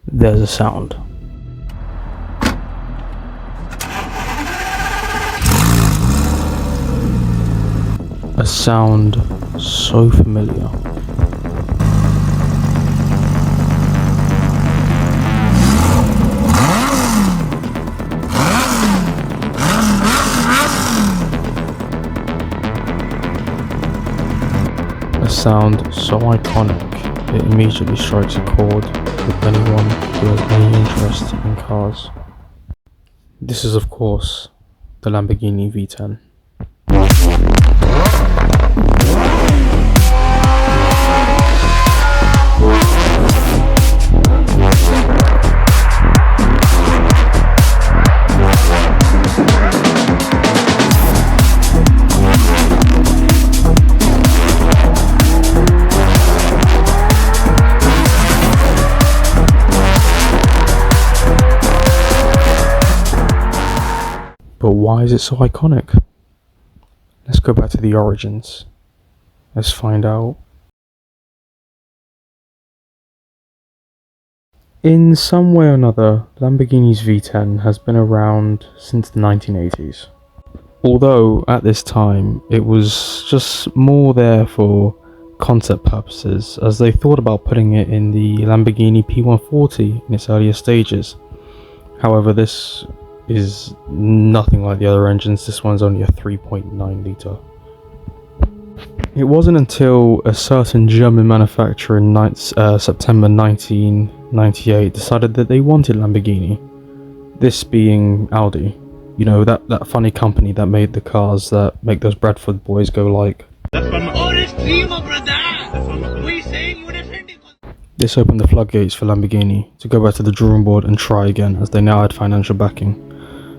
there's a sound. A sound so familiar. A sound so iconic, it immediately strikes a chord with anyone who has any interest in cars. This is, of course, the Lamborghini V10. But why is it so iconic? Let's go back to the origins. Let's find out. In some way or another, Lamborghini's V10 has been around since the 1980s. Although at this time it was just more there for concept purposes, as they thought about putting it in the Lamborghini P140 in its earlier stages. However, this is nothing like the other engines. This one's only a 3.9 litre. It wasn't until a certain German manufacturer in September 1998 decided that they wanted Lamborghini. This being Audi. You know, that funny company that made the cars that make those Bradford boys go like. This opened the floodgates for Lamborghini to go back to the drawing board and try again, as they now had financial backing.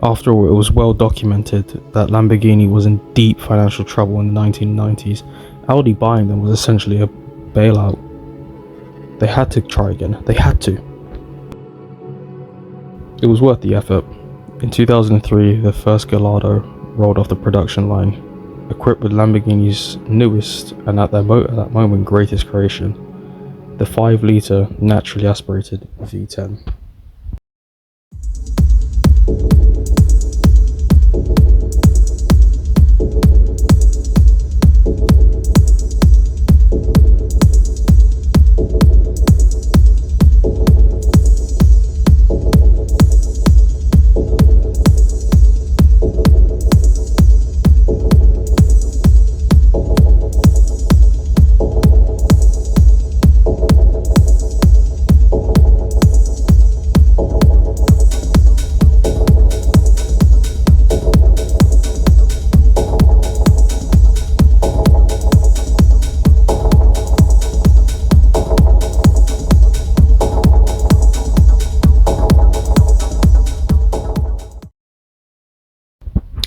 After all, it was well documented that Lamborghini was in deep financial trouble in the 1990s. Audi buying them was essentially a bailout. They had to try again. They had to. It was worth the effort. In 2003, the first Gallardo rolled off the production line, equipped with Lamborghini's newest and at that moment greatest creation, the 5-litre naturally aspirated V10.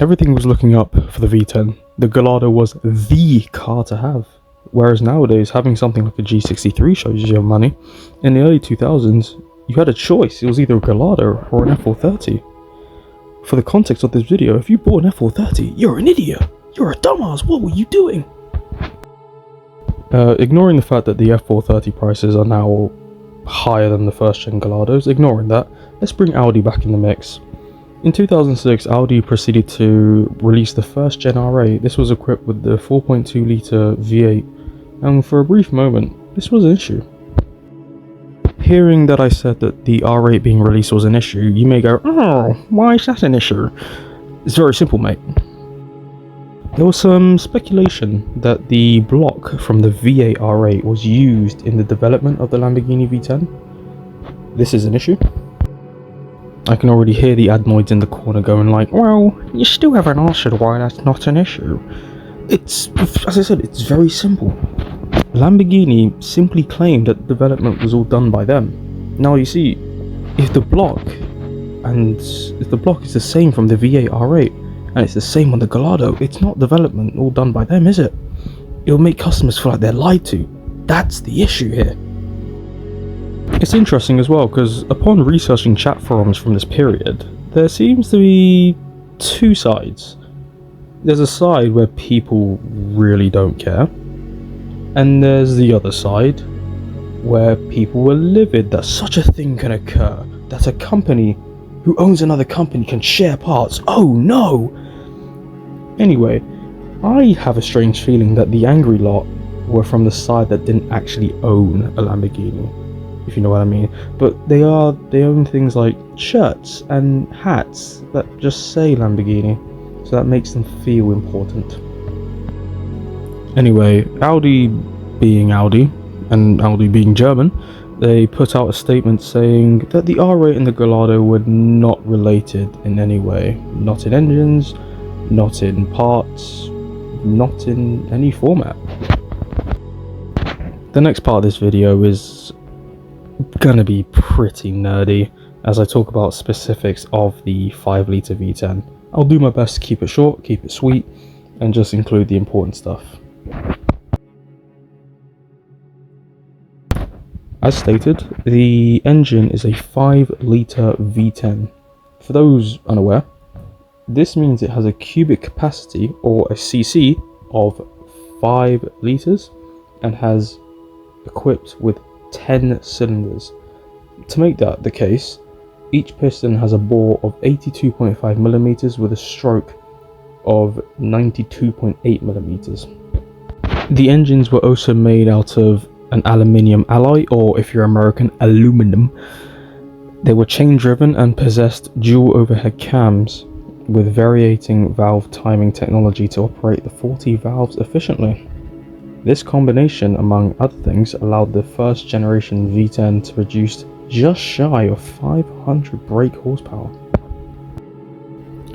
Everything was looking up for the V10. The Gallardo was the car to have. Whereas nowadays, having something like a G63 shows you have money. In the early 2000s, you had a choice. It was either a Gallardo or an F430. For the context of this video, if you bought an F430, you're an idiot. You're a dumbass. What were you doing? Ignoring the fact that the F430 prices are now higher than the first-gen Gallardos, ignoring that, let's bring Audi back in the mix. In 2006, Audi proceeded to release the first gen R8. This was equipped with the 4.2 litre V8, and for a brief moment, this was an issue. Hearing that I said that the R8 being released was an issue, you may go, oh, why is that an issue? It's very simple, mate. There was some speculation that the block from the V8 R8 was used in the development of the Lamborghini V10. This is an issue. I can already hear the adenoids in the corner going like, well, you still haven't answered why that's not an issue. It's, as I said, it's very simple. Lamborghini simply claimed that development was all done by them. Now you see, if the block is the same from the V8 R8, and it's the same on the Gallardo, it's not development all done by them, is it? It'll make customers feel like they're lied to. That's the issue here. It's interesting as well, because upon researching chat forums from this period, there seems to be two sides. There's a side where people really don't care, and there's the other side where people were livid that such a thing can occur, that a company who owns another company can share parts. Oh no! Anyway, I have a strange feeling that the angry lot were from the side that didn't actually own a Lamborghini, if you know what I mean. But they own things like shirts and hats that just say Lamborghini, so that makes them feel important. Anyway, Audi being Audi, and Audi being German, they put out a statement saying that the R8 and the Gallardo were not related in any way. Not in engines, not in parts, not in any format. The next part of this video is gonna be pretty nerdy as I talk about specifics of the 5-litre V10. I'll do my best to keep it short, keep it sweet, and just include the important stuff. As stated, the engine is a 5-litre V10. For those unaware, this means it has a cubic capacity, or a cc, of 5 litres and has equipped with 10 cylinders. To make that the case, each piston has a bore of 82.5mm with a stroke of 92.8mm. The engines were also made out of an aluminium alloy, or if you're American, aluminum. They were chain driven and possessed dual overhead cams with varying valve timing technology to operate the 40 valves efficiently. This combination, among other things, allowed the first generation V10 to produce just shy of 500 brake horsepower.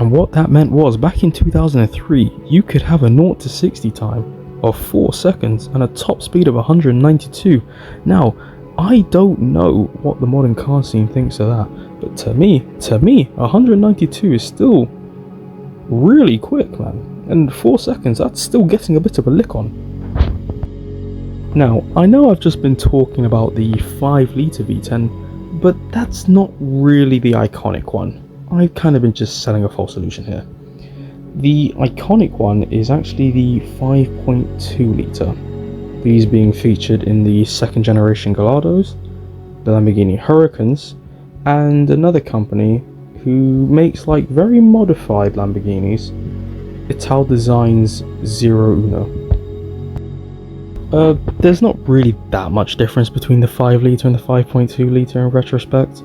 And what that meant was, back in 2003, you could have a 0 to 60 time of 4 seconds and a top speed of 192. Now, I don't know what the modern car scene thinks of that, but to me, 192 is still really quick, man. And 4 seconds, that's still getting a bit of a lick on. Now, I know I've just been talking about the 5-litre V10, but that's not really the iconic one. I've kind of been just selling a false illusion here. The iconic one is actually the 5.2 litre, these being featured in the 2nd generation Gallardos, the Lamborghini Huracans, and another company who makes like very modified Lamborghinis, Ital Design's 01. There's not really that much difference between the 5-litre and the 5.2 litre in retrospect.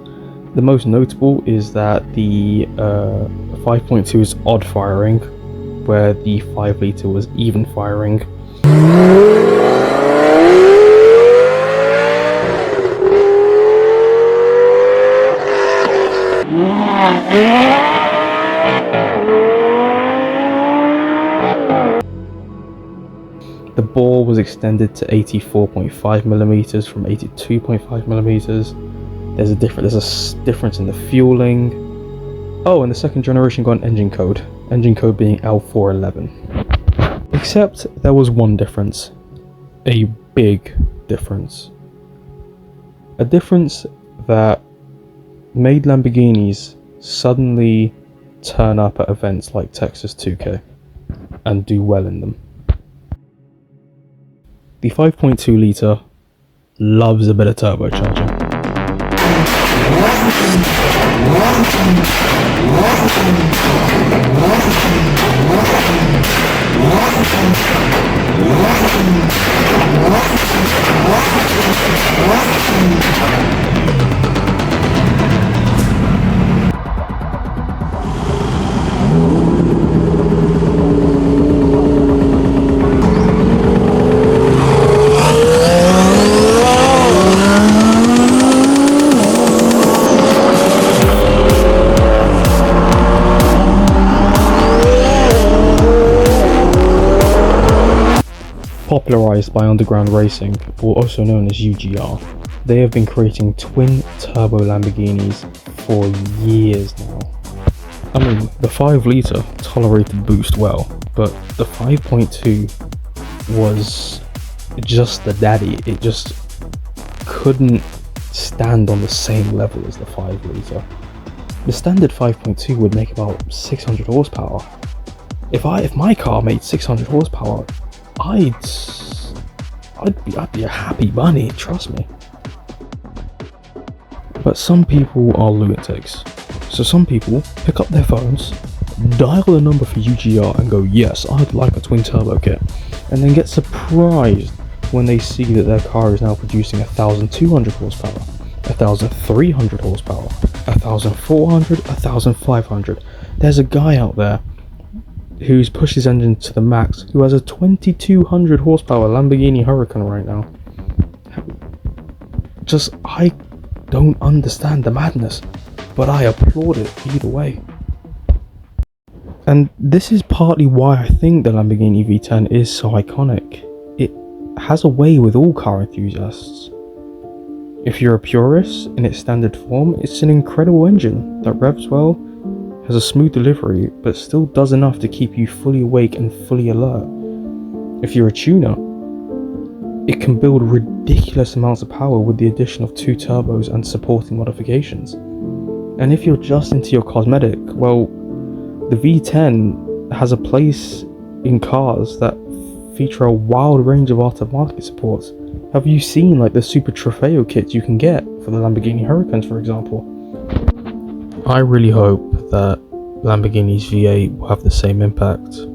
The most notable is that the 5.2 is odd firing, where the 5-litre was even firing. The bore was extended to 84.5mm from 82.5mm. There's a difference in the fueling. Oh, and the 2nd generation got an engine code being L411. Except there was one difference. A big difference. A difference that made Lamborghinis suddenly turn up at events like Texas 2K and do well in them. The 5.2 litre loves a bit of turbocharging. Popularized by Underground Racing, or also known as UGR, they have been creating twin turbo Lamborghinis for years now. I mean, the 5-litre tolerated boost well, but the 5.2 was just the daddy. It just couldn't stand on the same level as the 5-litre. The standard 5.2 would make about 600 horsepower. If my car made 600 horsepower, I'd be a happy bunny, trust me. But some people are lunatics. So some people pick up their phones, dial the number for UGR and go, yes, I'd like a twin turbo kit, and then get surprised when they see that their car is now producing 1,200 horsepower, 1,300 horsepower, 1,400, 1,500. There's a guy out there who's pushed his engine to the max who has a 2,200 horsepower Lamborghini Huracan right now. I don't understand the madness, but I applaud it either way. And this is partly why I think the Lamborghini V10 is so iconic. It has a way with all car enthusiasts. If you're a purist, in its standard form, it's an incredible engine that revs well, has a smooth delivery, but still does enough to keep you fully awake and fully alert. If you're a tuner, it can build ridiculous amounts of power with the addition of 2 turbos and supporting modifications. And if you're just into your cosmetic, well, the V10 has a place in cars that feature a wild range of aftermarket supports. Have you seen like the Super Trofeo kits you can get for the Lamborghini Huracans, for example? I really hope that Lamborghini's V8 will have the same impact.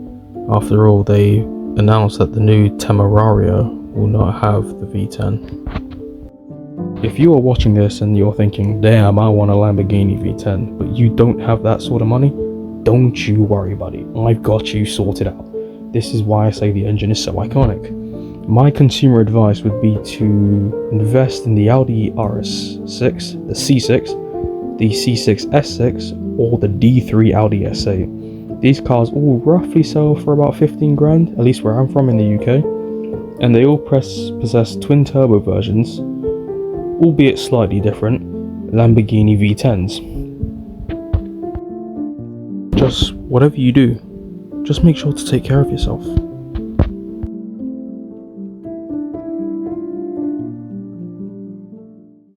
After all, they announced that the new Temerario will not have the V10. If you are watching this and you're thinking, damn, I want a Lamborghini V10, but you don't have that sort of money, don't you worry, buddy. I've got you sorted out. This is why I say the engine is so iconic. My consumer advice would be to invest in the Audi RS6, the C6, the C6 S6, or the D3 Audi S8. These cars all roughly sell for about 15 grand, at least where I'm from in the UK, and they all possess twin turbo versions, albeit slightly different, Lamborghini V10s. Just whatever you do, just make sure to take care of yourself.